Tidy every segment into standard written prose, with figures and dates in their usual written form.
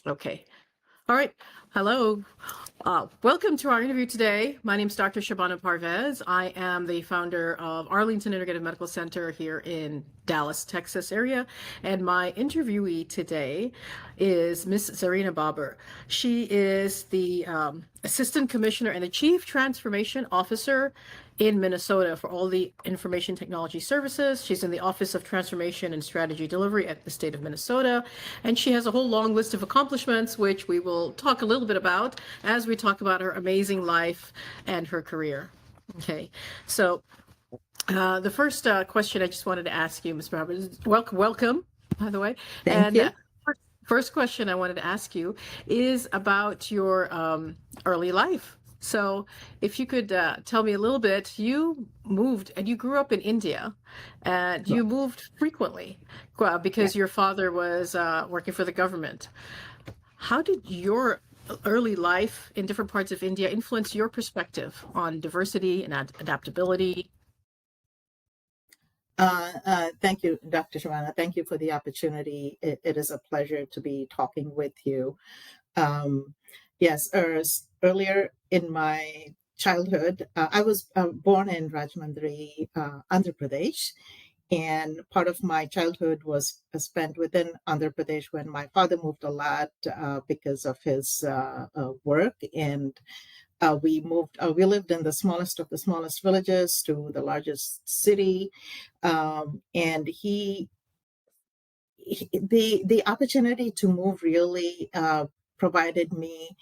Okay. All right. Hello. Welcome to our interview today. My name is Dr. Shabana Parvez. I am the founder of Arlington Integrative Medical Center here in Dallas, Texas area. And my interviewee today is Miss Zarina Baber. She is the Assistant Commissioner and the Chief Transformation Officer in Minnesota for all the information technology services. She's in the Office of Transformation and Strategy Delivery at the state of Minnesota. And she has a whole long list of accomplishments, which we will talk a little bit about as we talk about her amazing life and her career. Okay, so the first question I just wanted to ask you, Ms. Barber, is welcome, by the way. Thank you. First question I wanted to ask you is about your early life. So if you could tell me a little bit, you moved and you grew up in India and you moved frequently because your father was working for the government. How did your early life in different parts of India influence your perspective on diversity and adaptability? Thank you, Dr. Shabana. Thank you for the opportunity. It is a pleasure to be talking with you. Yes, earlier in my childhood, I was born in Rajahmundry, Andhra Pradesh, and part of my childhood was spent within Andhra Pradesh when my father moved a lot because of his work. And we moved, we lived in the smallest of the smallest villages to the largest city. And the opportunity to move really provided me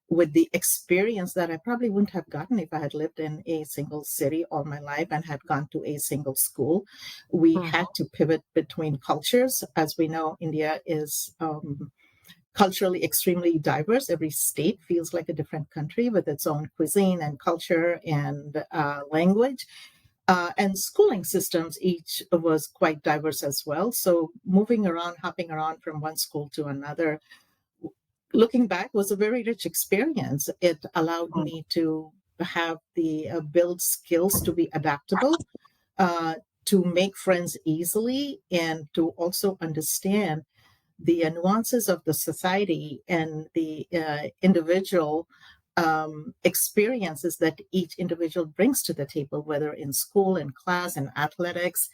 with the experience that I probably wouldn't have gotten if I had lived in a single city all my life and had gone to a single school. We had to pivot between cultures. As we know, India is culturally extremely diverse. Every state feels like a different country with its own cuisine and culture and language. And schooling systems each was quite diverse as well. So moving around, hopping around from one school to another, looking back, was a very rich experience. It allowed me to have the build skills to be adaptable, to make friends easily, and to also understand the nuances of the society and the individual experiences that each individual brings to the table, whether in school, in class, in athletics.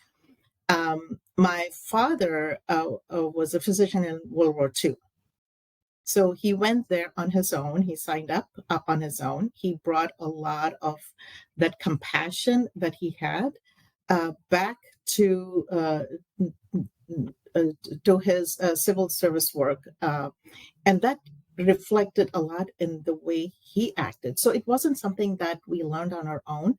My father was a physician in World War II. So he went there on his own. He signed up on his own. He brought a lot of that compassion that he had back to his civil service work. And that reflected a lot in the way he acted. So it wasn't something that we learned on our own.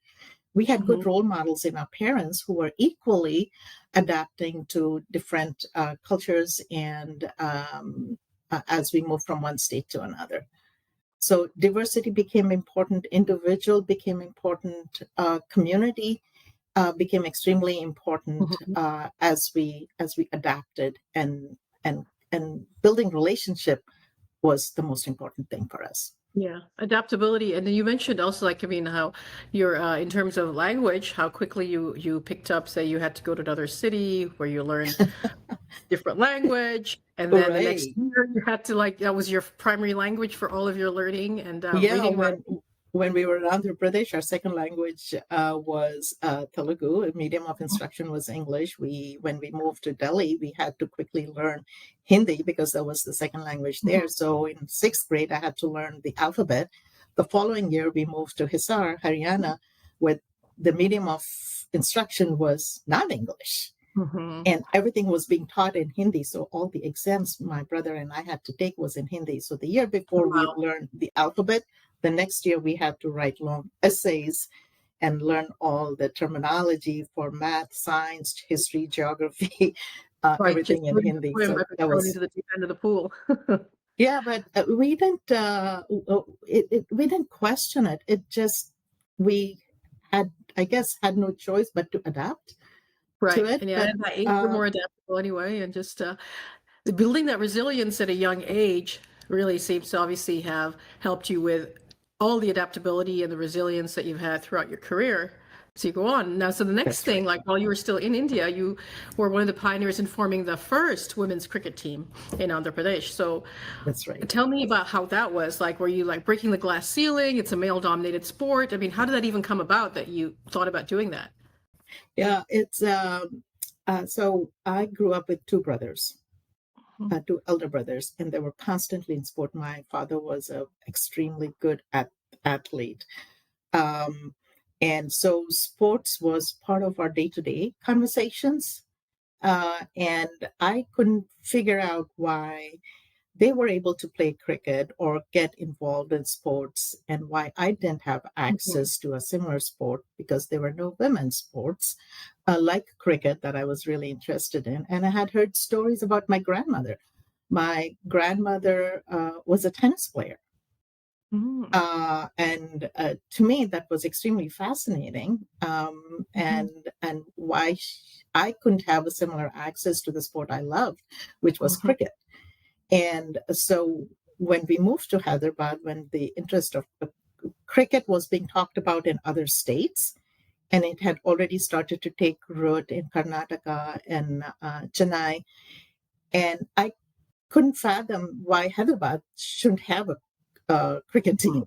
We had good role models in our parents who were equally adapting to different cultures and as we move from one state to another. So diversity became important, individual became important, community became extremely important as we adapted, and building relationship was the most important thing for us. Yeah, adaptability. And then you mentioned also, like, I mean, how you're in terms of language, how quickly you picked up, say you had to go to another city where you learned different language, and then the next year you had to, like, that was your primary language for all of your learning and reading. When we were in Andhra Pradesh, our second language was Telugu. A medium of instruction was English. When we moved to Delhi, we had to quickly learn Hindi because that was the second language there. So in sixth grade, I had to learn the alphabet. The following year, we moved to Hisar, Haryana, where the medium of instruction was not English. And everything was being taught in Hindi. So all the exams my brother and I had to take was in Hindi. So the year before we learned the alphabet, the next year we had to write long essays and learn all the terminology for math, science, history, geography, everything in Hindi. So that was into the deep end of the pool. Yeah, but we didn't question it. It just, we had, I guess, had no choice but to adapt. Right. To it, and yeah, at that age, we're more adaptable anyway. And just building that resilience at a young age really seems to obviously have helped you with all the adaptability and the resilience that you've had throughout your career. So you go on. Now, so the next That's thing, right. like while you were still in India, you were one of the pioneers in forming the first women's cricket team in Andhra Pradesh. So That's right. tell me about how that was. Like, were you like breaking the glass ceiling? It's a male-dominated sport. I mean, how did that even come about that you thought about doing that? Yeah, it's so I grew up with two brothers, two elder brothers, and they were constantly in sport. My father was a extremely good athlete. Um, and so sports was part of our day-to-day conversations. And I couldn't figure out why they were able to play cricket or get involved in sports and why I didn't have Mhm. access to a similar sport because there were no women's sports like cricket that I was really interested in. And I had heard stories about my grandmother. My grandmother was a tennis player. Mm. And to me, that was extremely fascinating. Mhm. And why I couldn't have a similar access to the sport I loved, which was Mhm. cricket. And so when we moved to Hyderabad, when the interest of cricket was being talked about in other states, and it had already started to take root in Karnataka and Chennai, and I couldn't fathom why Hyderabad shouldn't have a cricket team.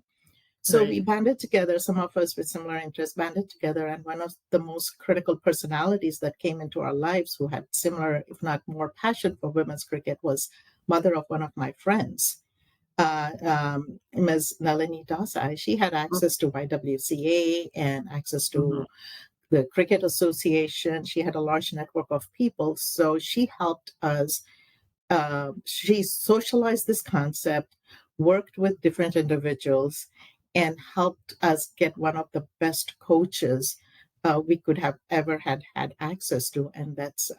So we Right. banded together, some of us with similar interests banded together, and one of the most critical personalities that came into our lives who had similar, if not more passion for women's cricket was mother of one of my friends, Ms. Nalini Dasai. She had access to YWCA and access Mhm. to the Cricket Association. She had a large network of people. So she helped us. She socialized this concept, worked with different individuals, and helped us get one of the best coaches we could have ever had access to, and that's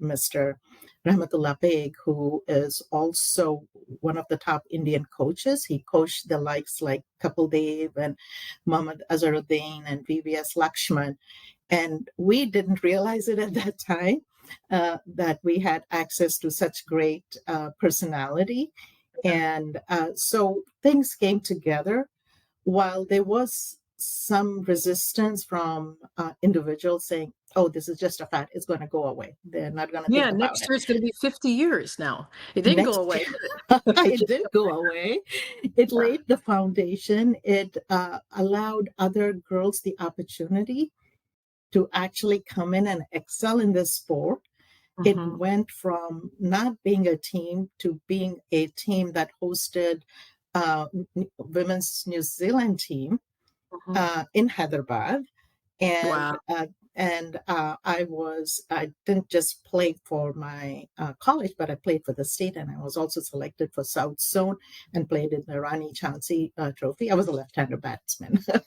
Mr. Rahmatullah Beg, who is also one of the top Indian coaches. He coached the likes like Kapil Dev and Muhammad Azharuddin and VVS Lakshman, and we didn't realize it at that time that we had access to such great personality. And so things came together while there was some resistance from individuals saying, oh, this is just a fad, it's going to go away. They're not going to Yeah, think about next it. year it's going to be 50 years now. It didn't go Next away. year, it did go away. It Yeah. laid the foundation. It allowed other girls the opportunity to actually come in and excel in this sport. It Mhm. went from not being a team to being a team that hosted women's New Zealand team Mhm. in Hyderabad, and Wow. I didn't just play for my college, but I played for the state, and I was also selected for South Zone and played in the Rani Chansey Trophy. I was a left-hander batsman. uh,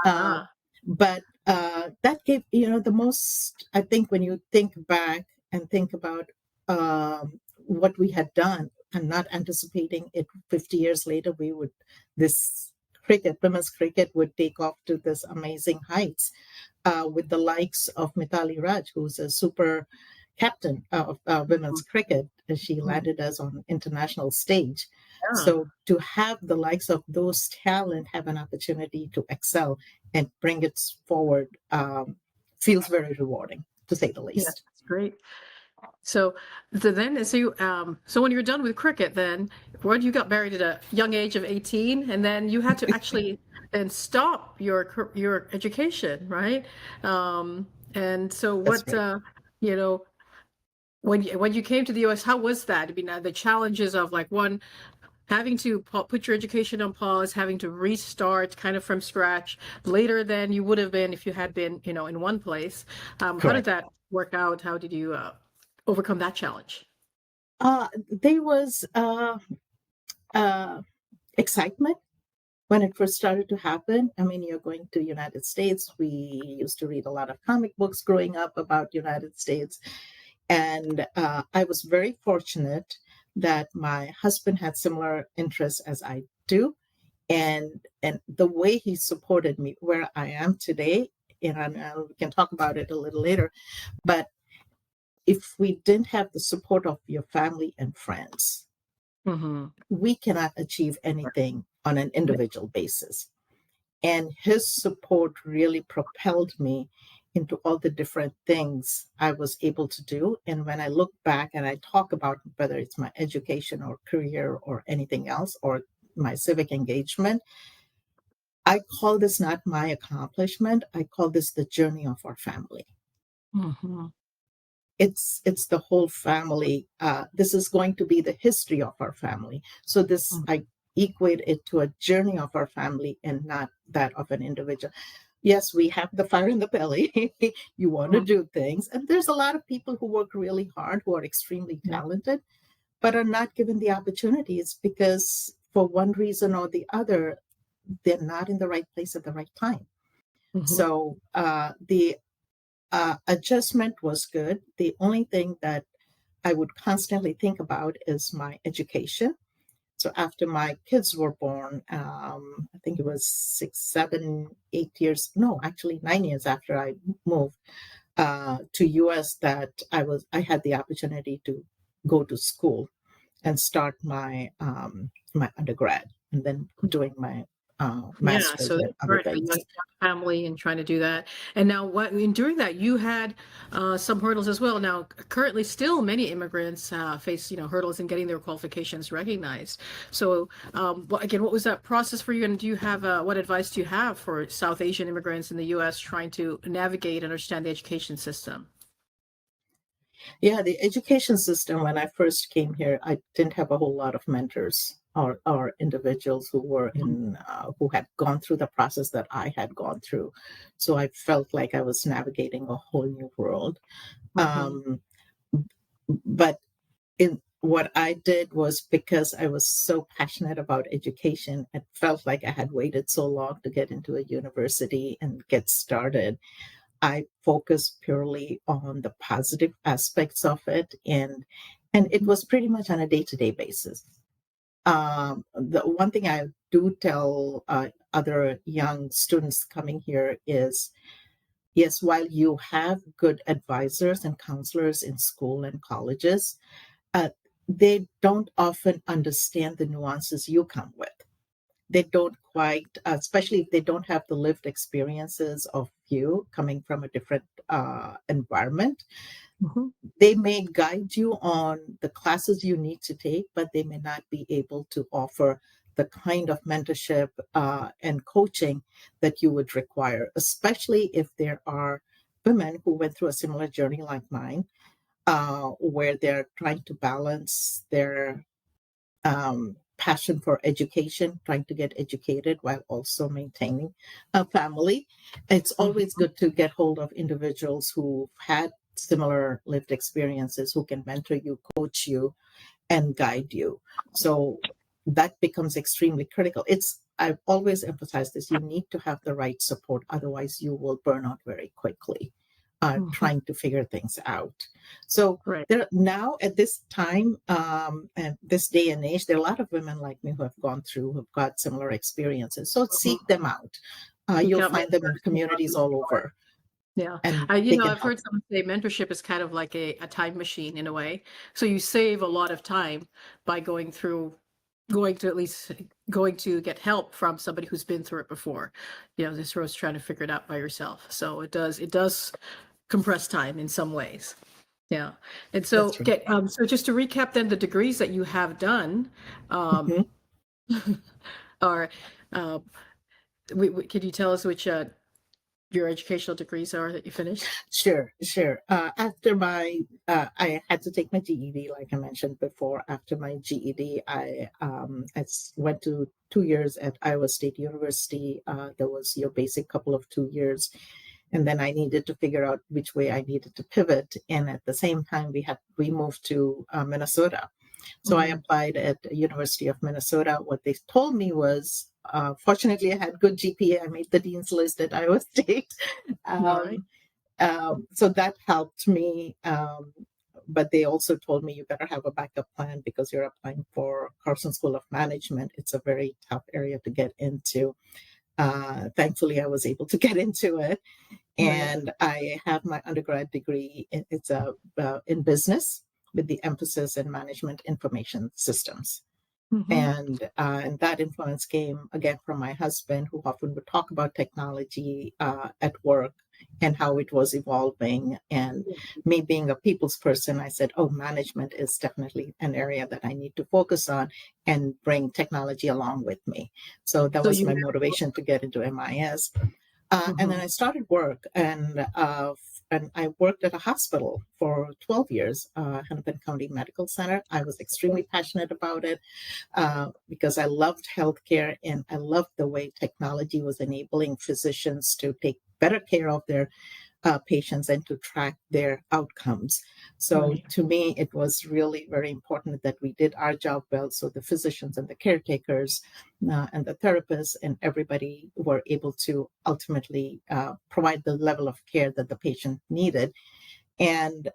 Ah. but that gave, the most, I think, when you think back and think about what we had done and not anticipating it 50 years later, this women's cricket would take off to this amazing heights with the likes of Mitali Raj, who's a super captain of women's Mhm. cricket. And she Mhm. landed us on international stage. Yeah. So to have the likes of those talent have an opportunity to excel and bring it forward feels very rewarding, to say the Yeah, least. that's great. So, so when you're done with cricket, then when you got married at a young age of 18, and then you had to actually then stop your education, right? And so That's what, right. you know, when you came to the US, how was that? I mean, the challenges of like one having to put your education on pause, having to restart kind of from scratch later than you would have been if you had been, in one place. How did Correct. that work out? How did you overcome that challenge? There was uh, excitement when it first started to happen. I mean, you're going to United States. We used to read a lot of comic books growing up about United States. And I was very fortunate that my husband had similar interests as I do. And the way he supported me where I am today, and we can talk about it a little later, but if we didn't have the support of your family and friends, Hmm. we cannot achieve anything on an individual basis. And his support really propelled me into all the different things I was able to do. And when I look back and I talk about whether it's my education or career or anything else or my civic engagement, I call this not my accomplishment. I call this the journey of our family. Mm-hmm. It's the whole family. This is going to be the history of our family. So this I equate it to a journey of our family and not that of an individual. Yes, we have the fire in the belly. You want to Mm-hmm. do things, and there's a lot of people who work really hard, who are extremely Yeah. talented, but are not given the opportunities because for one reason or the other, they're not in the right place at the right time. Mm-hmm. So the adjustment was good. The only thing that I would constantly think about is my education. So after my kids were born, I think it was 6, 7, 8 years, no, actually 9 years after I moved to US, that I had the opportunity to go to school and start my undergrad and then doing my Yeah, master's so and that's other right, a young things. family and trying to do that. And now what in doing that, you had some hurdles as well. Now, currently still many immigrants face, hurdles in getting their qualifications recognized. So, again, what was that process for you? And do you have what advice do you have for South Asian immigrants in the US trying to navigate and understand the education system? Yeah, the education system, when I first came here, I didn't have a whole lot of mentors or individuals who were Mhm. who had gone through the process that I had gone through. So I felt like I was navigating a whole new world. Mhm. Um, but in what I did was because I was so passionate about education, it felt like I had waited so long to get into a university and get started. I focus purely on the positive aspects of it, and it was pretty much on a day-to-day basis. The one thing I do tell other young students coming here is, yes, while you have good advisors and counselors in school and colleges, uh, they don't often understand the nuances you come with. They don't quite, especially if they don't have the lived experiences of you coming from a different environment. Mhm. They may guide you on the classes you need to take, but they may not be able to offer the kind of mentorship and coaching that you would require, especially if there are women who went through a similar journey like mine, where they're trying to balance their passion for education, trying to get educated while also maintaining a family. It's always Mhm. good to get hold of individuals who've had similar lived experiences who can mentor you, coach you, and guide you. So that becomes extremely critical. I've always emphasized this, you need to have the right support, otherwise you will burn out very quickly Mhm. trying to figure things out. So Right. there now at this time and this day and age, there are a lot of women like me who have gone through, who've got similar experiences. So Mhm. seek them out. Seek You'll out find them in mentors. communities all over, Yeah. and they can I've help. heard someone say mentorship is kind of like a time machine in a way. So you save a lot of time by going to at least going to get help from somebody who's been through it before. This was trying to figure it out by yourself. So it does compress time in some ways. Yeah. And so That's right. get so just to recap then the degrees that you have done um Mhm. are uh could you tell us which your educational degrees are that you finished? Sure, sure. After I had to take my GED, like I mentioned before. After my GED, I went to 2 years at Iowa State University. There was your basic couple of 2 years, and then I needed to figure out which way I needed to pivot. And at the same time, we moved to Minnesota. So I Mhm. applied at the University of Minnesota. What they told me was, fortunately, I had good GPA. I made the dean's list at Iowa State. All right. Um, so that helped me. But they also told me you better have a backup plan because you're applying for Carson School of Management. It's a very tough area to get into. Thankfully, I was able to get into it, Right. and I have my undergrad degree. It's in business with the emphasis in management information systems. And that influence came again from my husband, who often would talk about technology at work and how it was evolving. And me being a people's person, I said, oh, management is definitely an area that I need to focus on and bring technology along with me. So that So was you. my motivation to get into MIS. And then I started work, and I worked at a hospital for 12 years, Hennepin County Medical Center. I was extremely passionate about it because I loved healthcare, and I loved the way technology was enabling physicians to take better care of their patients and to track their outcomes. So Right. to me, it was really very important that we did our job well. So the physicians and the caretakers and the therapists and everybody were able to ultimately provide the level of care that the patient needed. And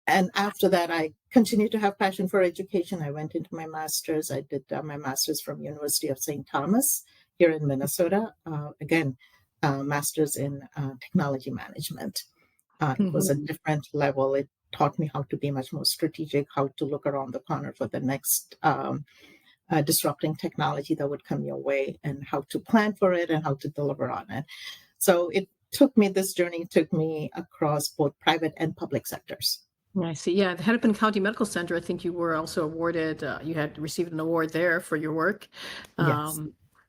and after that, I continued to have passion for education. I went into my master's. I did my master's from University of St. Thomas here in Minnesota. Again, master's in technology management. It was a different level. It taught me how to be much more strategic, how to look around the corner for the next disrupting technology that would come your way, and how to plan for it and how to deliver on it. So this journey took me across both private and public sectors. I see. Yeah, the Hennepin County Medical Center, I think you were also awarded, you had received an award there for your work, Yes.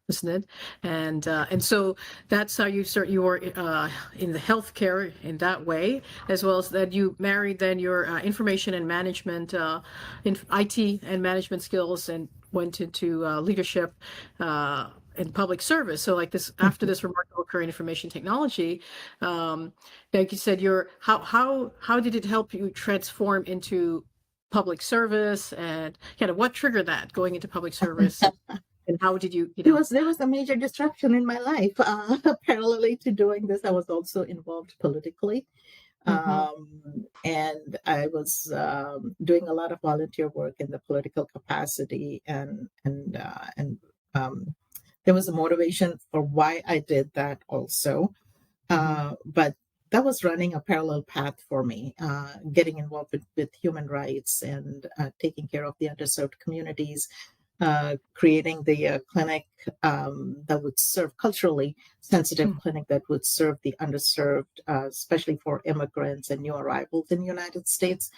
isn't it? And so that's how you were in the healthcare in that way, as well as that you married then your information and management, in IT and management skills, and went into leadership in public service. So like this, after this remarkable career in information technology, like you said, how did it help you transform into public service, and kind of what triggered that going into public service, and how did you There was a major disruption in my life. Parallelly to doing this, I was also involved politically. Mhm. And I was doing a lot of volunteer work in the political capacity, and there was a motivation for why I did that also. But that was running a parallel path for me, getting involved with human rights and taking care of the underserved communities, creating the clinic that would serve culturally sensitive Mhm. clinic that would serve the underserved, especially for immigrants and new arrivals in the United States.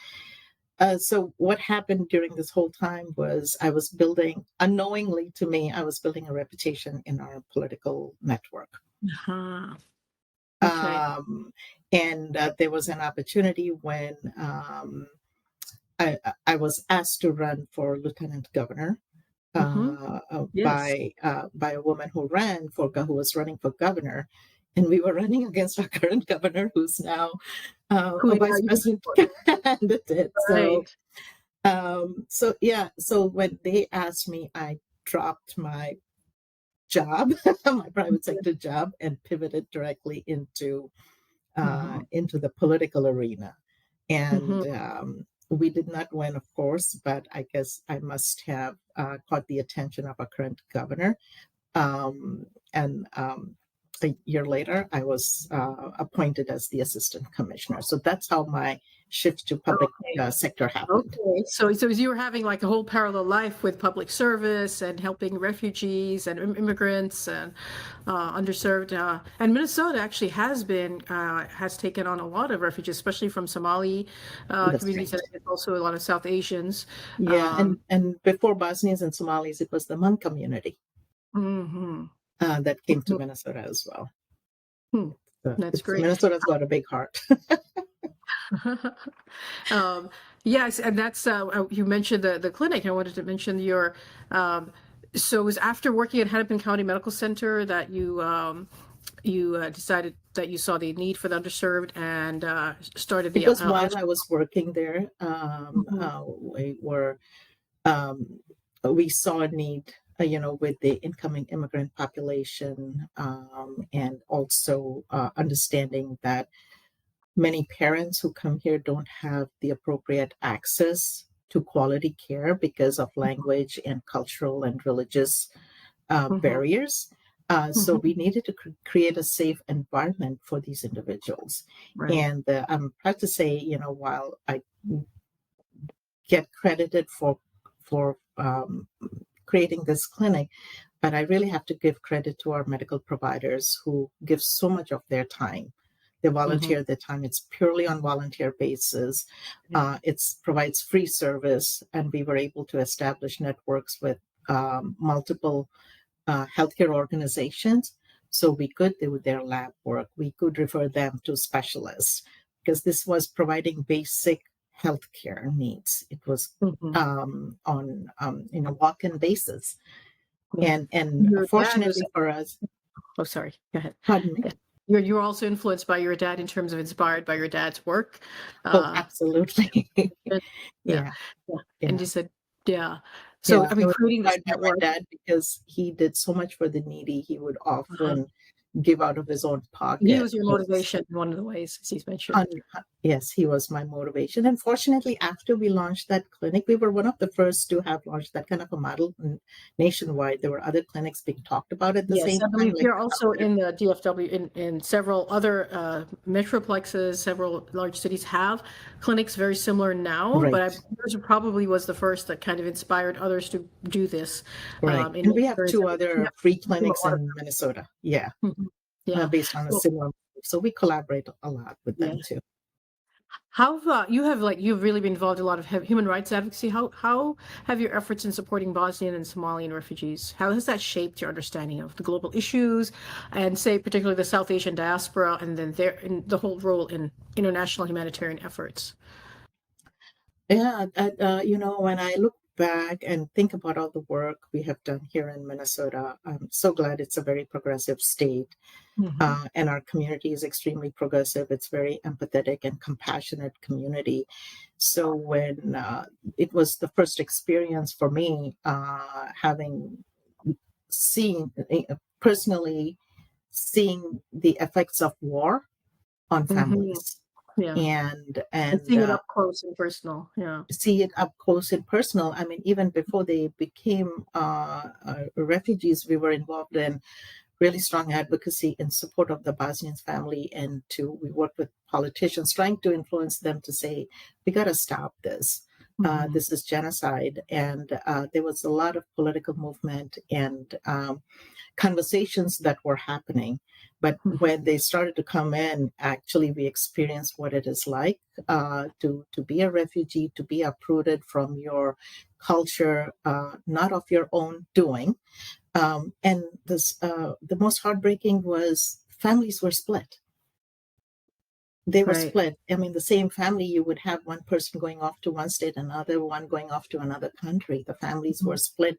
So what happened during this whole time was I was building, unknowingly to me, I was building a reputation in our political network. Uh-huh. Okay. Um, and there was an opportunity when I was asked to run for lieutenant governor Hmm. Yes. by a woman who was running for governor, and we were running against our current governor, who's now Who a you are vice you president for? candidate. Right. So yeah, so when they asked me, I dropped my job, my private sector job, and pivoted directly Hmm. into the political arena. Hmm. And we did not win, of course, but I guess I must have caught the attention of our current governor. And a year later, I was appointed as the assistant commissioner. So that's how my shift to public Okay. sector happened. Okay. So you were having like a whole parallel life with public service and helping refugees and immigrants and underserved. And Minnesota actually has taken on a lot of refugees, especially from Somali That's communities, and right. also a lot of South Asians. Yeah, Um, and before Bosnians and Somalis, it was the Hmong community mhm. that came to Minnesota as well. Hmm. That's great. Minnesota's got a big heart. Um, yes, and that's you mentioned the clinic. I wanted to mention your so it was after working at Hennepin County Medical Center that you decided that you saw the need for the underserved and started It the was while I was working there. Mhm. Um, we saw a need, with the incoming immigrant population, and also understanding that many parents who come here don't have the appropriate access to quality care because of language and cultural and religious Mhm. barriers. So Mhm. we needed to create a safe environment for these individuals. Right. And I'm proud to say, while I get credited for creating this clinic. But I really have to give credit to our medical providers who give so much of their time. They volunteer their time. It's purely on volunteer basis. It provides free service, and we were able to establish networks with multiple healthcare organizations. So we could do their lab work. We could refer them to specialists because this was providing basic healthcare needs. It was on walk-in basis, and Your dad was, fortunately for us, oh, sorry, go ahead. pardon me. Yeah. You're also influenced by your dad in terms of inspired by your dad's work. Oh, absolutely. Yeah. Yeah, And yeah. you said, yeah. So, Yeah, I I mean, was creating this inspired by my network, dad because he did so much for the needy. He would uh, often give out of his own he pocket. was your motivation in one of the ways, as he's mentioned. Yes, he was my motivation. And fortunately, after we launched that clinic, we were one of the first to have launched that kind of a model nationwide. There were other clinics being talked about at the Yes, same I time. believe you're also in the DFW, in several other metroplexes, several large cities have clinics very similar now, Right, but yours probably was the first that kind of inspired others to do this. right. In And we have areas two that other became free a clinics lot of- in Minnesota. Yeah, Yeah. based on a So, similar. So we collaborate a lot with yeah. them too. How you've really been involved in a lot of human rights advocacy. How have your efforts in supporting Bosnian and Somalian refugees, how has that shaped your understanding of the global issues and say particularly the South Asian diaspora and then in the whole role in international humanitarian efforts? Yeah, when I look back and think about all the work we have done here in Minnesota, I'm so glad it's a very progressive state. And our community is extremely progressive. It's very empathetic and compassionate community. So when it was the first experience for me, having seen personally seeing the effects of war on Hmm. families, Yeah. and And seeing it up close and personal. Yeah. see it up close and personal. I mean, even before they became refugees, we were involved in really strong advocacy in support of the Bosnians family, and we work with politicians trying to influence them to say, we got to stop this. This is genocide. And there was a lot of political movement and conversations that were happening. But when they started to come in, actually, we experienced what it is like to be a refugee, to be uprooted from your culture, not of your own doing. And the most heartbreaking was families were split. They were Right. split. I mean, the same family, you would have one person going off to one state, another one going off to another country. The families were split.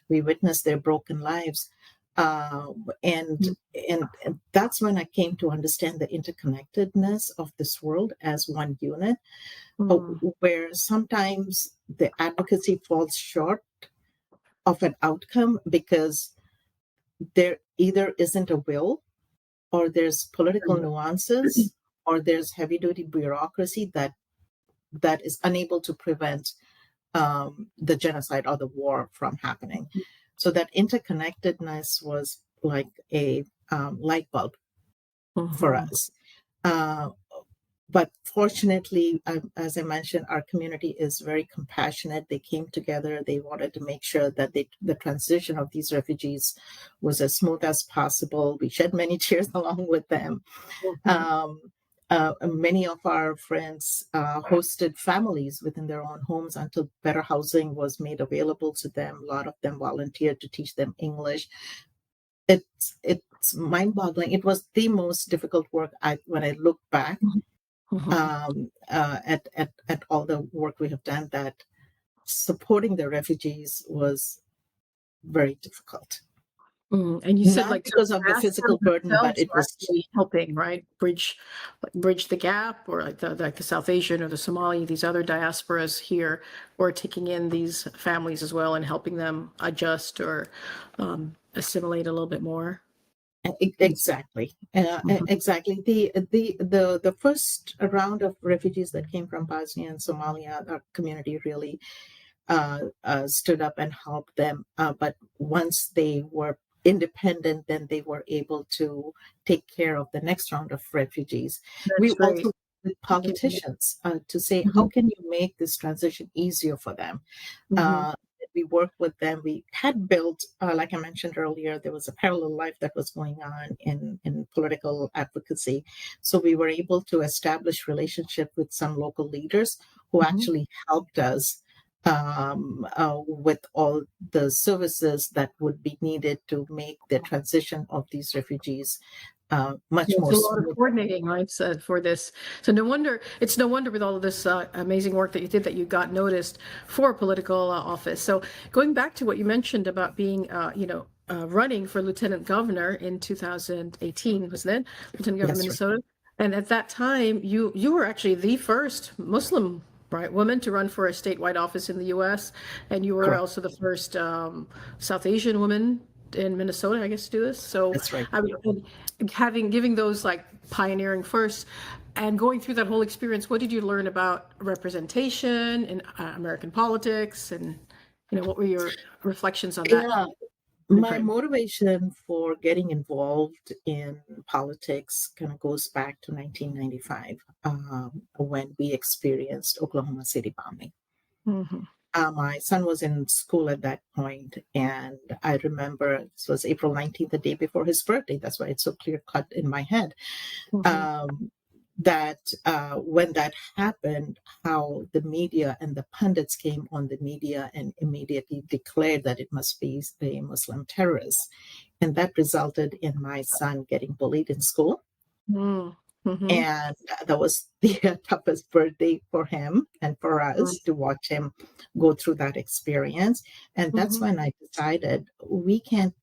We witnessed their broken lives. And, and that's when I came to understand the interconnectedness of this world as one unit, where sometimes the advocacy falls short of an outcome because there either isn't a will, or there's political nuances, or there's heavy duty bureaucracy that is unable to prevent the genocide or the war from happening. So that interconnectedness was like a light bulb for us. But fortunately, as I mentioned, our community is very compassionate. They came together. They wanted to make sure that the transition of these refugees was as smooth as possible. We shed many tears along with them. Many of our friends hosted families within their own homes until better housing was made available to them. A lot of them volunteered to teach them English. It's mind-boggling. It was the most difficult work when I look back at all the work we have done, that supporting the refugees was very difficult. And you said Not like so because of the diaspora physical burden, but themselves it are was actually helping, right? Bridge the gap, or like the South Asian or the Somali, these other diasporas here, or taking in these families as well and helping them adjust or assimilate a little bit more. exactly exactly the first round of refugees that came from Bosnia and Somalia. Our community really stood up and helped them. But once they were independent, then they were able to take care of the next round of refugees. We That's great. also with politicians to say, how Mhm. can you make this transition easier for them? Mhm. Uh, we worked with them, we had built, like I mentioned earlier, there was a parallel life that was going on in political advocacy. So we were able to establish relationship with some local leaders who Mhm. actually helped us with all the services that would be needed to make the transition of these refugees much It's more a lot of smooth. coordinating, right, for this. So it's no wonder with all of this amazing work that you did that you got noticed for political office. So going back to what you mentioned about being, running for lieutenant governor in 2018, wasn't it? Lieutenant governor of Yes, right. Minnesota. And at that time, you were actually the first Muslim, right, woman to run for a statewide office in the U.S. And you were Correct. also the first South Asian woman in Minnesota, I guess, to do this. So That's right. I mean, giving those like pioneering first and going through that whole experience, what did you learn about representation in American politics, and what were your reflections on that Yeah. time My frame? motivation for getting involved in politics kind of goes back to 1995 when we experienced Oklahoma City bombing. Hmm. My son was in school at that point, and I remember this was April 19th, the day before his birthday. That's why it's so clear cut in my head. Hmm. Um, that when that happened, how the media and the pundits came on the media and immediately declared that it must be a Muslim terrorist. And that resulted in my son getting bullied in school. Hmm. And that was the toughest birthday for him and for us to watch him go through that experience. And that's Hmm. when I decided we can't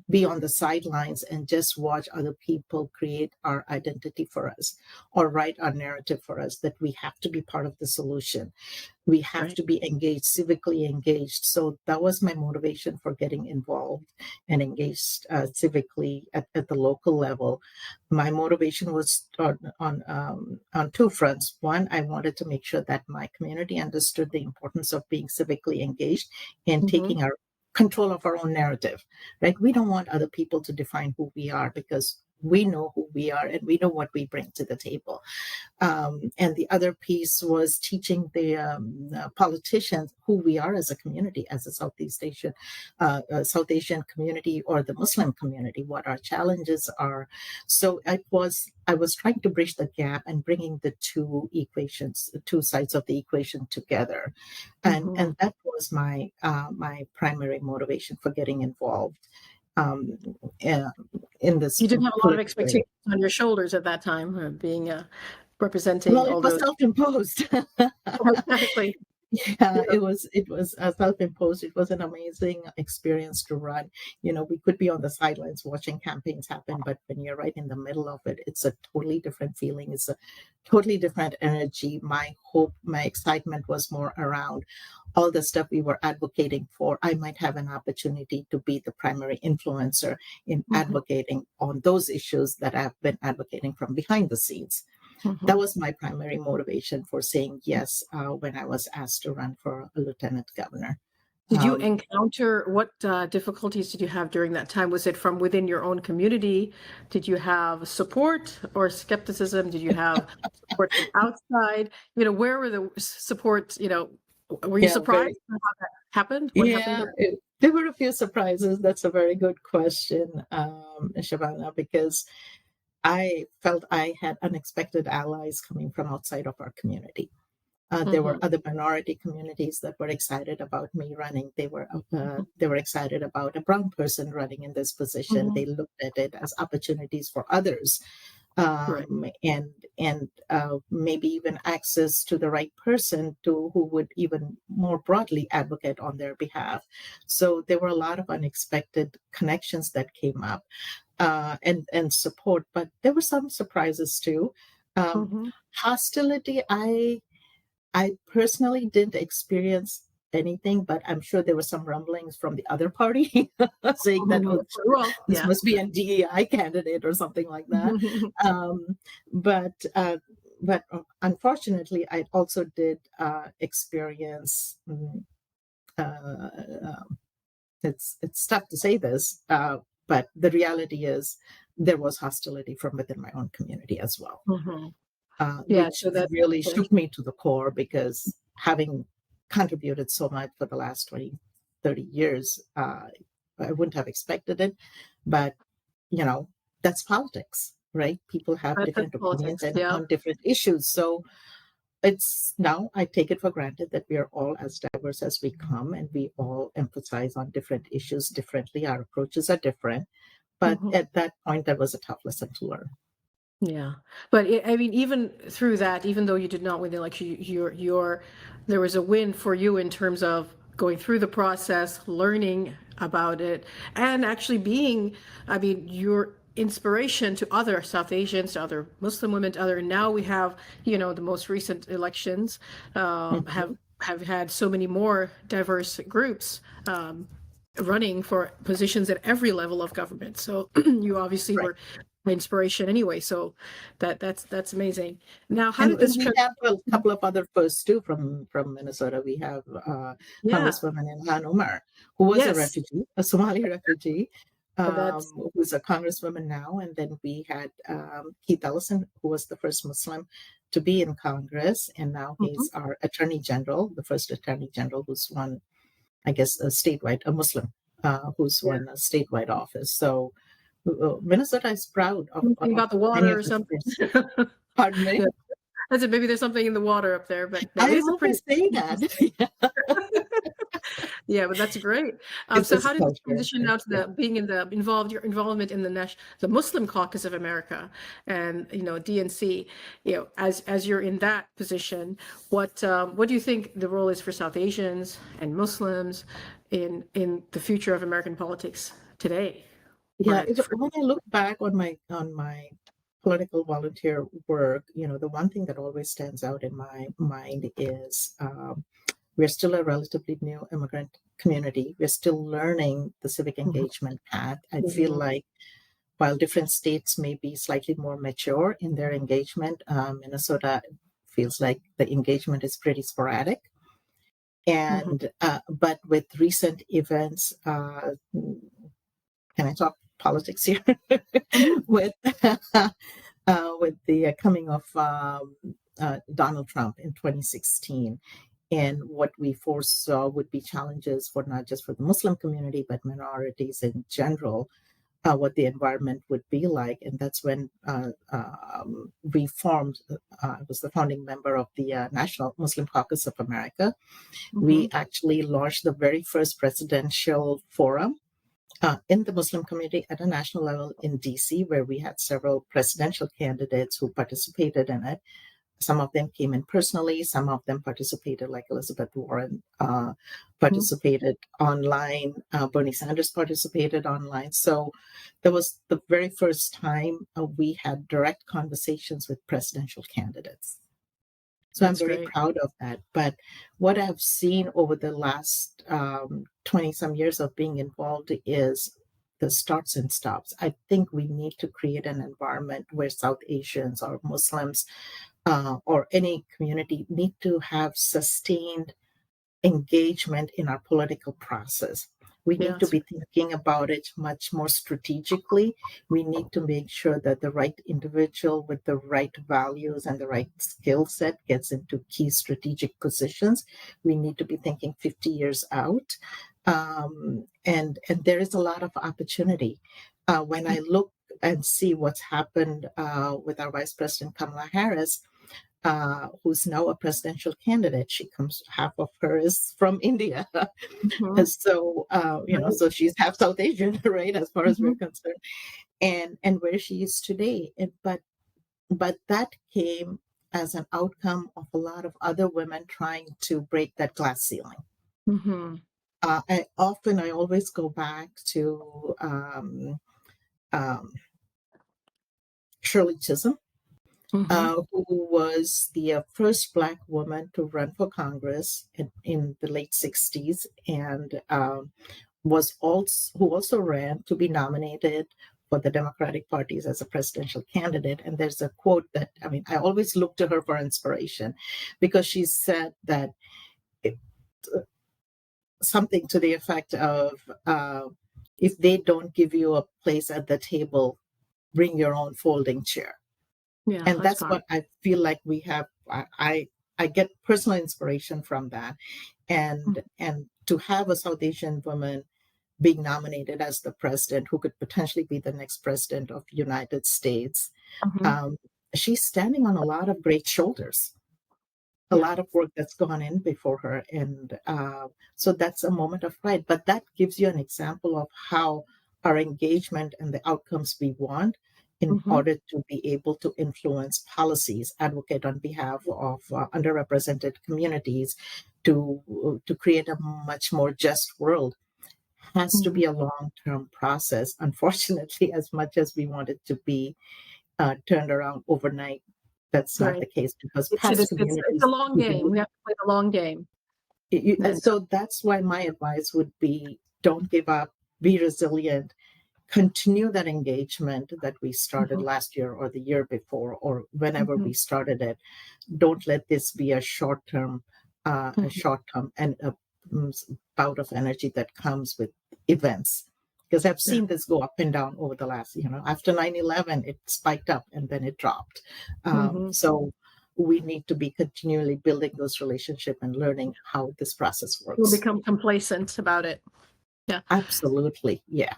be on the sidelines and just watch other people create our identity for us or write our narrative for us, that we have to be part of the solution. We have Right. to be engaged, civically engaged. So that was my motivation for getting involved and engaged civically at the local level. My motivation was on two fronts. One, I wanted to make sure that my community understood the importance of being civically engaged and Hmm. taking our control of our own narrative, right? We don't want other people to define who we are, because we know who we are and we know what we bring to the table. And the other piece was teaching the politicians who we are as a community, as a South Asian community or the Muslim community, what our challenges are. So I was trying to bridge the gap and bringing the the two sides of the equation together, Hmm. and that was my primary motivation for getting involved um, uh, in this You didn't have a lot of political area. expectations on your shoulders at that time, being representing Well, it all was those. self-imposed. Exactly. Yeah, Yeah. it was self-imposed. It was an amazing experience to run. You know, we could be on the sidelines watching campaigns happen, but when you're right in the middle of it, it's a totally different feeling. It's a totally different energy. My hope, my excitement was more around all the stuff we were advocating for. I might have an opportunity to be the primary influencer in Hmm. advocating on those issues that I've been advocating from behind the scenes. That Hmm. was my primary motivation for saying yes when I was asked to run for a lieutenant governor. Did you Um, encounter what difficulties did you have during that time? Was it from within your own community? Did you have support or skepticism? Did you have support from outside? Where were the support? Were you yeah, surprised at how that happened? What happened? there were a few surprises. That's a very good question, Shabana, because I felt I had unexpected allies coming from outside of our community. There were Mm-hmm. other minority communities that were excited about me running. They were excited about a brown person running in this position. Hmm. They looked at it as opportunities for others, Right. and maybe even access to the right person to who would even more broadly advocate on their behalf. So there were a lot of unexpected connections that came up, and support, but there were some surprises too. Um, Hmm. Hostility, I personally didn't experience anything, but I'm sure there were some rumblings from the other party saying that, oh, Well, this yeah. must be a DEI candidate or something like that. Um, but unfortunately, I also did experience. It's tough to say this, but the reality is there was hostility from within my own community as well, Hmm. Yeah. which So that. really shook me to the core, because having contributed so much for the last 30 years. I wouldn't have expected it, but that's politics, right? People have That's different opinions politics. and Yeah. on different issues. So it's now I take it for granted that we are all as diverse as we come, and we all emphasize on different issues differently. Our approaches are different. But Mhm. at that point, that was a tough lesson to learn. Yeah, but I mean, even through that, even though you did not win the election, there was a win for you in terms of going through the process, learning about it, and actually being, I mean, your inspiration to other South Asians, to other Muslim women, to other. Now we have, the most recent elections Mhm. have had so many more diverse groups. Running for positions at every level of government. So you obviously Right. were inspiration anyway. So that's amazing. Now, how And, did this we have a couple of other firsts too from Minnesota. We have yeah. Congresswoman Ilhan Omar, who was a Yes. refugee, a Somali refugee, That's who's a congresswoman now. And then we had Keith Ellison, who was the first Muslim to be in Congress, and now mhm, he's our Attorney General, the first Attorney General who's won, I guess, a Muslim who's yeah. won a statewide office. So Minnesota is proud Something of about the many water of or its something. firsts. Pardon me? Yeah. I said maybe there's something in the water up there, but no, it I is a pretty. always say that. Yeah, but that's great. So It's a how did this culture. transition now to Yeah. the being your involvement in the Muslim Caucus of America and DNC, as you're in that position, what do you think the role is for South Asians and Muslims in the future of American politics today? Yeah, when I look back on my political volunteer work, the one thing that always stands out in my mind is we're still a relatively new immigrant community. We're still learning the civic Mhm, engagement path. I feel mhm, like while different states may be slightly more mature in their engagement, Minnesota feels like the engagement is pretty sporadic. mhm. And but with recent events, can I talk politics here? Mhm. with with the coming of Donald Trump in 2016, and what we foresaw would be challenges for not just for the Muslim community but minorities in general, what the environment would be like. And that's when we formed, I was the founding member of the National Muslim Caucus of America. We Mhm. actually launched the very first presidential forum in the Muslim community at a national level in DC, where we had several presidential candidates who participated in it. Some of them came in personally, some of them participated, like Elizabeth Warren Mhm. participated online, Bernie Sanders participated online. So that was the very first time we had direct conversations with presidential candidates. So I'm That's very great. proud of that. But what I've seen over the last 20 some years of being involved is the starts and stops. I think we need to create an environment where South Asians or Muslims or any community need to have sustained engagement in our political process. We Yeah, need to it's be thinking about it much more strategically. We need to make sure that the right individual with the right values and the right skill set gets into key strategic positions. We need to be thinking 50 years out. And there is a lot of opportunity. When I look and see what's happened with our Vice President Kamala Harris, who's now a presidential candidate. She comes, half of her is from India. mhm, So, right. so she's half South Asian, right, as far as we're Mhm. concerned, and where she is today. But that came as an outcome of a lot of other women trying to break that glass ceiling. Mhm. I always go back to um, Shirley Chisholm, Mhm. who was the first Black woman to run for Congress in the late 60s, and was also who also ran to be nominated for the Democratic parties as a presidential candidate. And there's a quote that, I mean, I always look to her for inspiration, because she said that it, something to the effect of, if they don't give you a place at the table, bring your own folding chair. Yeah, And that's that's powerful. what I feel like we have. I get personal inspiration from that, and to have a South Asian woman being nominated as the president, who could potentially be the next president of the United States, Mhm. um, she's standing on a lot of great shoulders, a Yeah. lot of work that's gone in before her. And so that's a moment of pride. But that gives you an example of how our engagement and the outcomes we want in Mhm. order to be able to influence policies, advocate on behalf of underrepresented communities to create a much more just world has to Mhm. be a long-term process. Unfortunately, as much as we want it to be turned around overnight, that's not Right. the case because It's it past is it's a communities long who game. We have to play the long game. And so that's why my advice would be don't give up, be resilient, continue that engagement that we started Mhm. last year or the year before or whenever we Mhm. started it. Don't let this be a Mhm. short term and a bout of energy that comes with events. Because I've Yeah. seen this go up and down over the last, after 9/11, it spiked up and then it dropped. Mhm. So we need to be continually building those relationships and learning how this process We'll works. become complacent about it. Yeah. Absolutely. Yeah,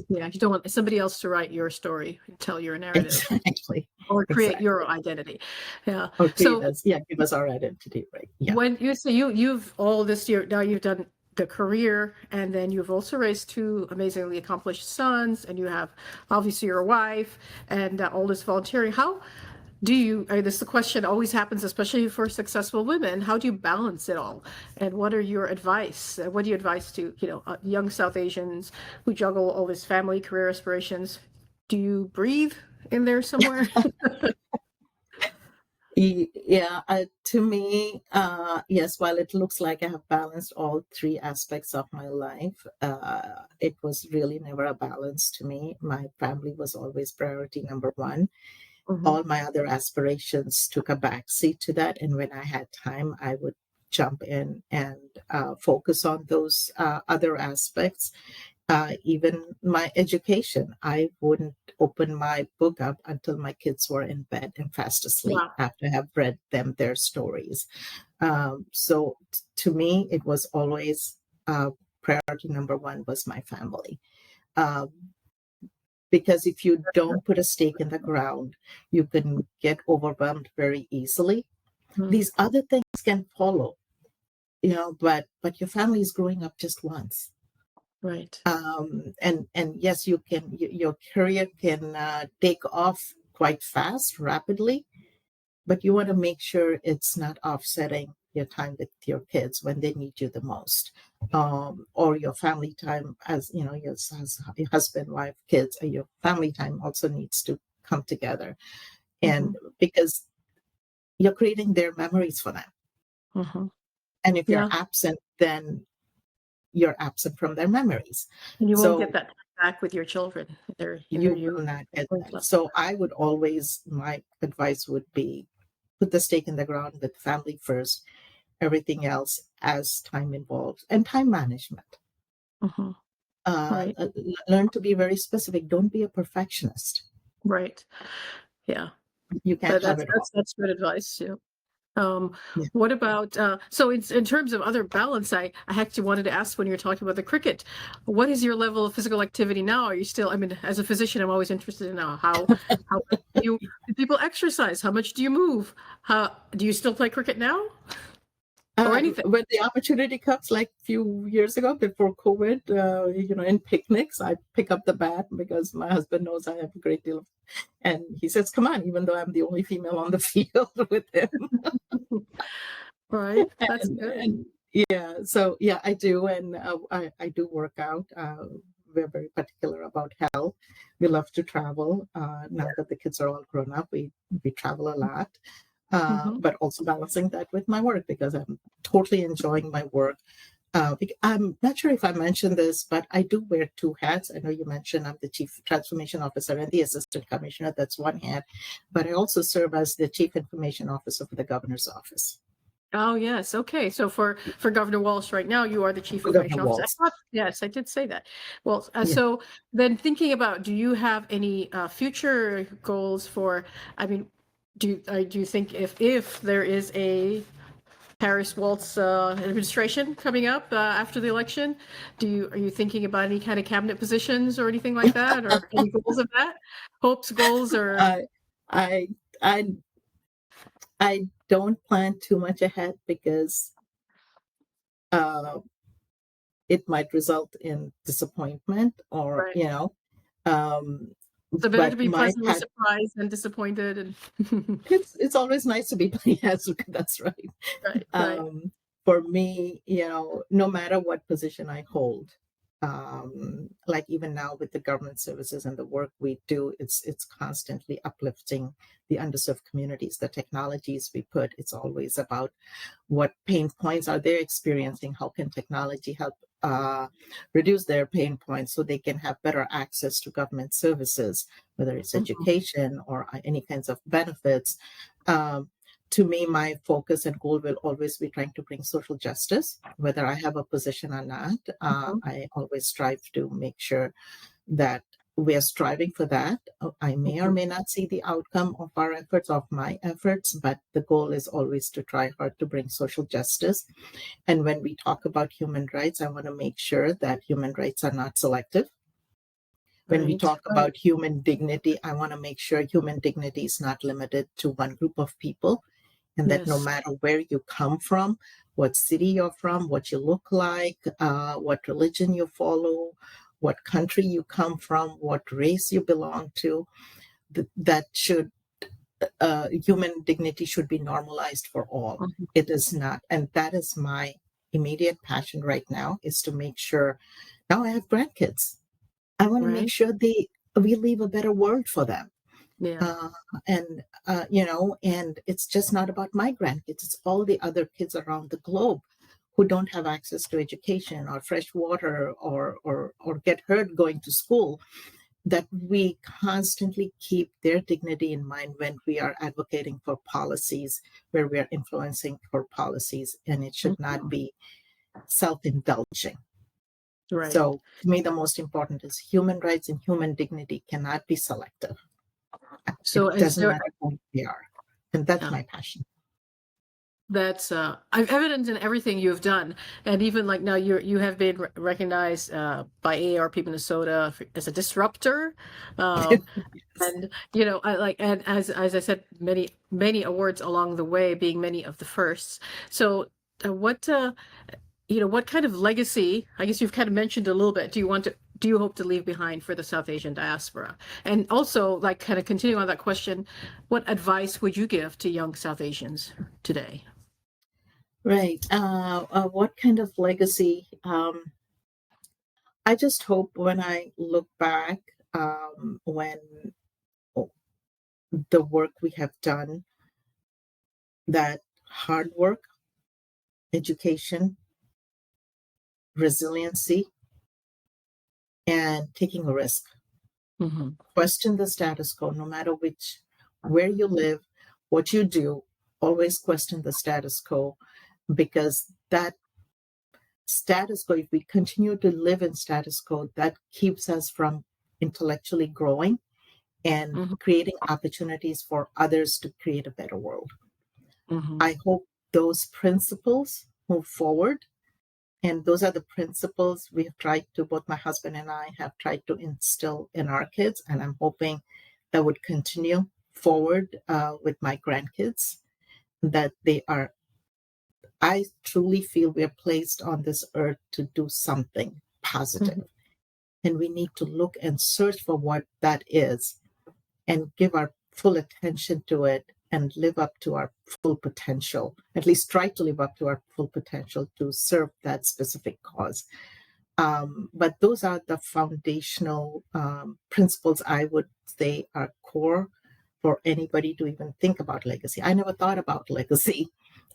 Yeah. You don't want somebody else to write your story, tell your narrative, exactly. or create Exactly. your identity. Yeah. Or create So us, yeah, give us our identity, right? Yeah. when you say you've all this year now, you've done the career, and then you've also raised two amazingly accomplished sons, and you have obviously your wife and all this volunteering. How do you, this is the question always happens, especially for successful women, how do you balance it all? And what are your advice? What do you advise to, young South Asians who juggle all this family, career aspirations? Do you breathe in there somewhere? Yeah, to me, yes, while it looks like I have balanced all three aspects of my life, it was really never a balance to me. My family was always priority number one. Hmm. All my other aspirations took a backseat to that. And when I had time, I would jump in and focus on those other aspects. Even my education, I wouldn't open my book up until my kids were in bed and fast asleep Wow. after I have read them their stories. To me, it was always priority number one was my family. Um, because if you don't put a stake in the ground, you can get overwhelmed very easily. Mm. These other things can follow, but your family is growing up just once. Right. And yes, your career can take off quite fast, rapidly, but you want to make sure it's not offsetting your time with your kids when they need you the most, or your family time, as you know, your husband, wife, kids, or your family time also needs to come together, Hmm. and because you're creating their memories for them, Hmm. and if you're Yeah. absent, then you're absent from their memories. And you won't get So that back with your children. you You will not get always that. love. So I would always, my advice would be put the stake in the ground with family first, everything else as time involves, and time management. Hmm. Uh, Right. uh, Learn to be very specific. Don't be a perfectionist. Right. Yeah. You can't That, have that's it all. that's that's good advice. Yeah. Um, Yeah. what about so in terms of other balance, I actually wanted to ask when you're talking about the cricket, what is your level of physical activity now? Are you still, I mean, as a physician, I'm always interested in how much do people exercise? How much do you move? How do you still play cricket now or anything? When the opportunity comes, like a few years ago before COVID, in picnics, I pick up the bat because my husband knows I have a great deal of, and he says, "Come on," even though I'm the only female on the field with him. Right. That's good. And yeah, so yeah, I do, and I do work out. We're very particular about health. We love to travel. Now that the kids are all grown up, we travel a lot. Hmm. But also balancing that with my work because I'm totally enjoying my work. I'm not sure if I mentioned this, but I do wear two hats. I know you mentioned I'm the Chief Transformation Officer and the Assistant Commissioner. That's one hat. But I also serve as the Chief Information Officer for the Governor's Office. Oh, yes. Okay. So for Governor Walz right now, you are the chief For Governor information officer. I Walz. thought, yes, I did say that. Well, Yeah. so then thinking about, do you have any future goals for, I mean, do you think if there is a Harris-Walz administration coming up after the election. Are you thinking about any kind of cabinet positions or anything like that, or any goals of that? Hopes, goals, or I I I don't plan too much ahead because uh, it might result in disappointment, or right? um, So better to but be my pleasantly pat surprised than disappointed, and it's always nice to be yes, that's right. right, right. um, for me, no matter what position I hold, like even now with the government services and the work we do, it's constantly uplifting the underserved communities. The technologies we put, it's always about what pain points are they experiencing, how can technology help reduce their pain points so they can have better access to government services, whether it's Mhm. education or any kinds of benefits. um, to me, my focus and goal will always be trying to bring social justice, whether I have a position or not. Mhm. I always strive to make sure that we are striving for that. I may or Mhm. may not see the outcome of our efforts, of my efforts, but the goal is always to try hard to bring social justice. And when we talk about human rights, I want to make sure that human rights are not selective. When we Right, talk right. about human dignity, I want to make sure human dignity is not limited to one group of people, and that no Yes. matter where you come from, what city you're from, what you look like, what religion you follow, what country you come from, what race you belong to, that should human dignity should be normalized for all. Mhm. It is not, and that is my immediate passion right now, is to make sure. Now I have grandkids. I want to make Right. sure we leave a better world for them. Yeah. uh, and it's just not about my grandkids, it's all the other kids around the globe who don't have access to education or fresh water, or get hurt going to school, that we constantly keep their dignity in mind when we are advocating for policies, where we are influencing for policies, and it should not Mhm. be self-indulging. Right. So to me, the most important is human rights and human dignity cannot be selective. So It is doesn't there? matter who they are. And that's Yeah. my passion. That's evident in everything you've done, and even like now you have been recognized by AARP Minnesota as a disruptor, um, Yes. and I like, and as I said, many awards along the way, being many of the firsts. So what kind of legacy? I guess you've kind of mentioned a little bit. Do you hope to leave behind for the South Asian diaspora? And also, like, kind of continuing on that question, what advice would you give to young South Asians today? Right. What kind of legacy? I just hope when I look back, when the work we have done, that hard work, education, resiliency, and taking a risk. Hmm. Question the status quo, no matter where you live, what you do, always question the status quo, because that status quo, if we continue to live in status quo, that keeps us from intellectually growing and Hmm. creating opportunities for others to create a better world. Hmm. I hope those principles move forward. And those are the principles we have tried to, both my husband and I have tried to instill in our kids. And I'm hoping that would continue forward with my grandkids, that I truly feel we are placed on this earth to do something positive. Hmm. And we need to look and search for what that is, and give our full attention to it, and live up to our full potential, at least try to live up to our full potential to serve that specific cause. But those are the foundational principles I would say are core for anybody to even think about legacy. I never thought about legacy.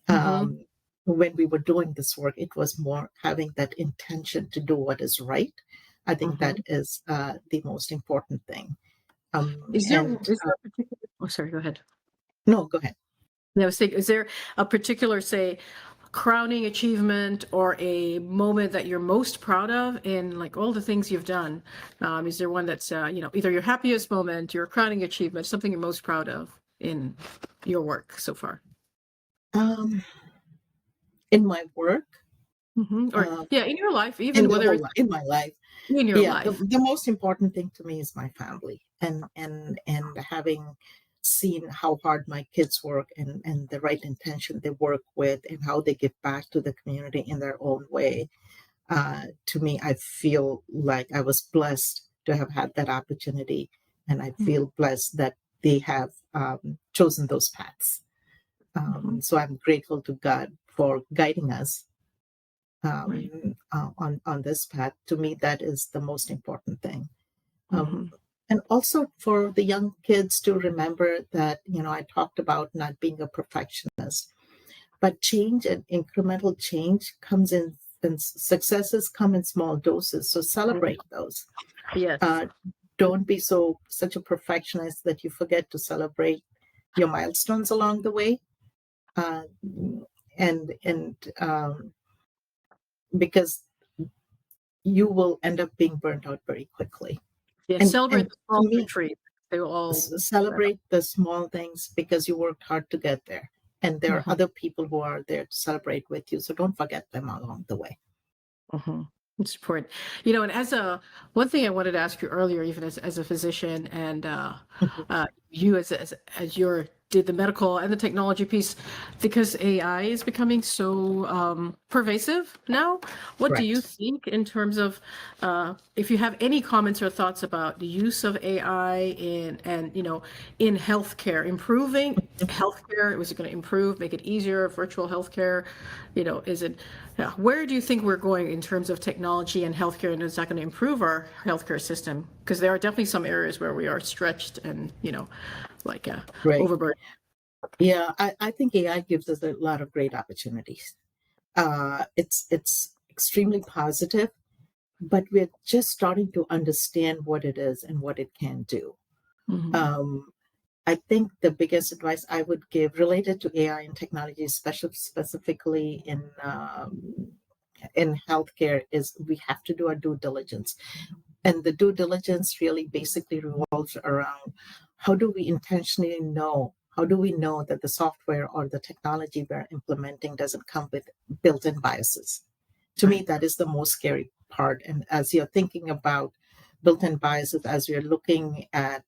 Hmm. Um, when we were doing this work, it was more having that intention to do what is right. I think that Hmm. is the most important thing. Is there And is there a particular? Oh, sorry. Go ahead. no, go ahead. I was thinking, is there a particular, say, crowning achievement or a moment that you're most proud of in like all the things you've done? Is there one that's either your happiest moment, your crowning achievement, something you're most proud of in your work so far? Um, in my work, Or uh, yeah, in your life, in even the whether whole it's in my life. in your Yeah, life. the most important thing to me is my family, and having seen how hard my kids work, and the right intention they work with, and how they give back to the community in their own way. To me, I feel like I was blessed to have had that opportunity, and I Mhm, feel blessed that they have chosen those paths. mhm, So I'm grateful to God for guiding us right. on this path. To me, that is the most important thing. Um, Mhm, and also for the young kids to remember that, I talked about not being a perfectionist, but change and incremental change comes in, and successes come in small doses. So mhm. celebrate those. Yes. Uh, don't be such a perfectionist that you forget to celebrate your milestones along the way. Uh, and because you will end up being burnt out very quickly. Yes. And Celebrate the to small me, victories. They will all add up. celebrate the small things because you worked hard to get there. And there are Mhm, other people who are there to celebrate with you. So don't forget them along the way. mhm. It's important. And as one thing I wanted to ask you earlier, even as a physician and Mhm. you as your did the medical and the technology piece, because AI is becoming so pervasive now. What do you Correct. think in terms of if you have any comments or thoughts about the use of AI in healthcare, improving healthcare? Was it going to improve, make it easier, virtual healthcare? Is it where do you think we're going in terms of technology and healthcare, and is that going to improve our healthcare system? Because there are definitely some areas where we are stretched and, like Great. overburdened. Yeah, I think AI gives us a lot of great opportunities. It's extremely positive, but we're just starting to understand what it is and what it can do. Hmm. Um, I think the biggest advice I would give related to AI and technology, especially specifically in healthcare, is we have to do our due diligence. And the due diligence really basically revolves around how do we intentionally know, how do we know that the software or the technology we're implementing doesn't come with built-in biases? To me, Right. that is the most scary part. And as you're thinking about built-in biases, as we're looking at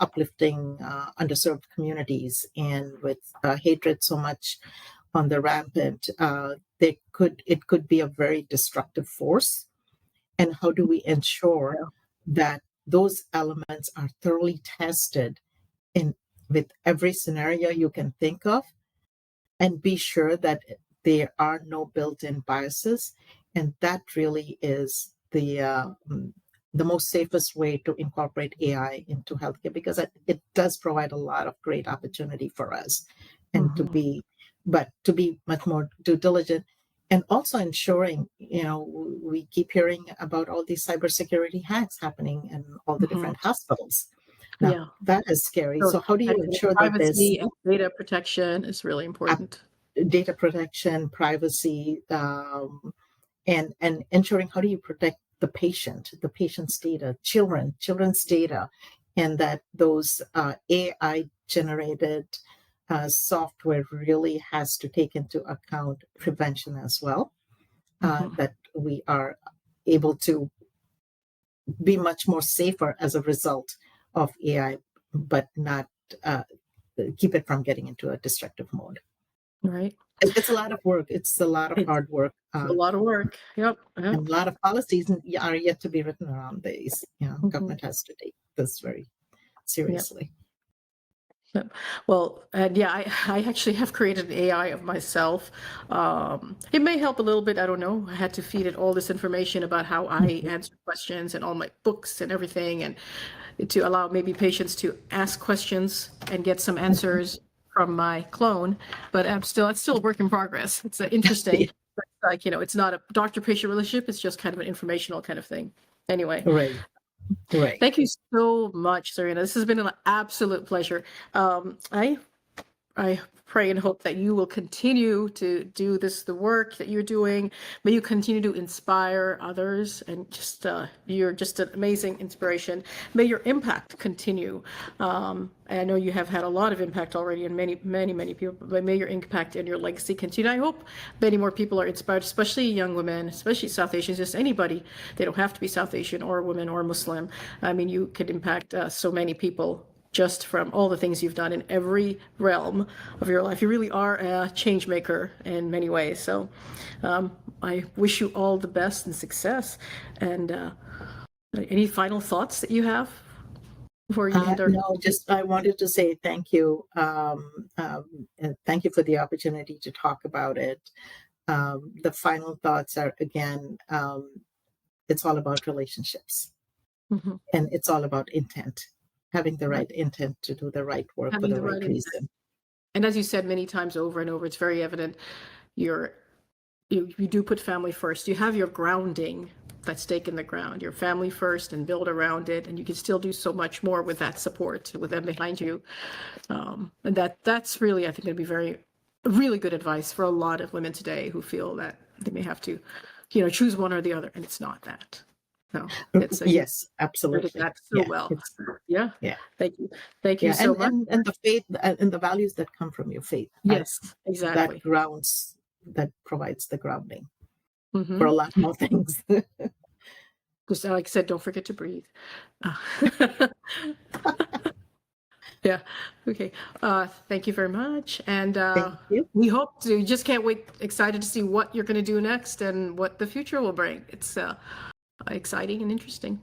uplifting underserved communities, and with hatred so much on the rampant, it could be a very destructive force. And how do we ensure Yeah. that those elements are thoroughly tested in with every scenario you can think of, and be sure that there are no built-in biases? And that really is the most safest way to incorporate AI into healthcare, because it does provide a lot of great opportunity for us, and Hmm. to be much more due diligent, and also ensuring, we keep hearing about all these cybersecurity hacks happening in all the Hmm. different hospitals. Now, Yeah. that is scary. So So how do you ensure that there's privacy and data protection is really important. data protection, privacy, and ensuring how do you protect the patient's data, children's data, and that those AI generated software really has to take into account prevention as well. Hmm. That we are able to be much more safer as a result of AI, but not uh, keep it from getting into a destructive mode. Right. It's a lot of work. It's a lot of It's hard work, a lot of work. Yep. Yep. and a lot of policies are yet to be written around these. Hmm. Government has to take this very Yep. seriously. Yep. Well, and yeah, I actually have created an AI of myself. It may help a little bit. I don't know. I had to feed it all this information about how I Mhm. answer questions and all my books and everything, and to allow maybe patients to ask questions and get some Mhm. answers from my clone. But it's still a work in progress. It's interesting. Like, it's not a doctor-patient relationship. It's just kind of an informational kind of thing. Anyway, Right, right. thank you so much, Zarina. This has been an absolute pleasure. I I pray and hope that you will continue to do the work that you're doing. May you continue to inspire others, and just you're just an amazing inspiration. May your impact continue. And I know you have had a lot of impact already in many people, but may your impact and your legacy continue. I hope many more people are inspired, especially young women, especially South Asians, just anybody. They don't have to be South Asian or women or Muslim. I mean, you could impact so many people just from all the things you've done in every realm of your life. You really are a change maker in many ways. So I wish you all the best and success. And any final thoughts that you have before you end our... No, just I wanted to say thank you. Thank you for the opportunity to talk about it. The final thoughts are, again, it's all about relationships. Mm-hmm. And it's all about intent. Having the right intent to do the right work for the right reason. And as you said many times over and over, it's very evident you do put family first. You have your grounding, that stake in the ground, your family first, and build around it. And you can still do so much more with that support, with them behind you. And that's really, I think, going to be really good advice for a lot of women today who feel that they may have to, choose one or the other. And it's not that. No, yes, absolutely. That's so well. Yeah. Thank you so much. And the faith and the values that come from your faith. Yes, exactly. That provides the grounding for a lot more things. Because, like I said, don't forget to breathe. Yeah. Okay. Thank you very much. And we hope to. Just can't wait. Excited to see what you're going to do next and what the future will bring. It's exciting and interesting.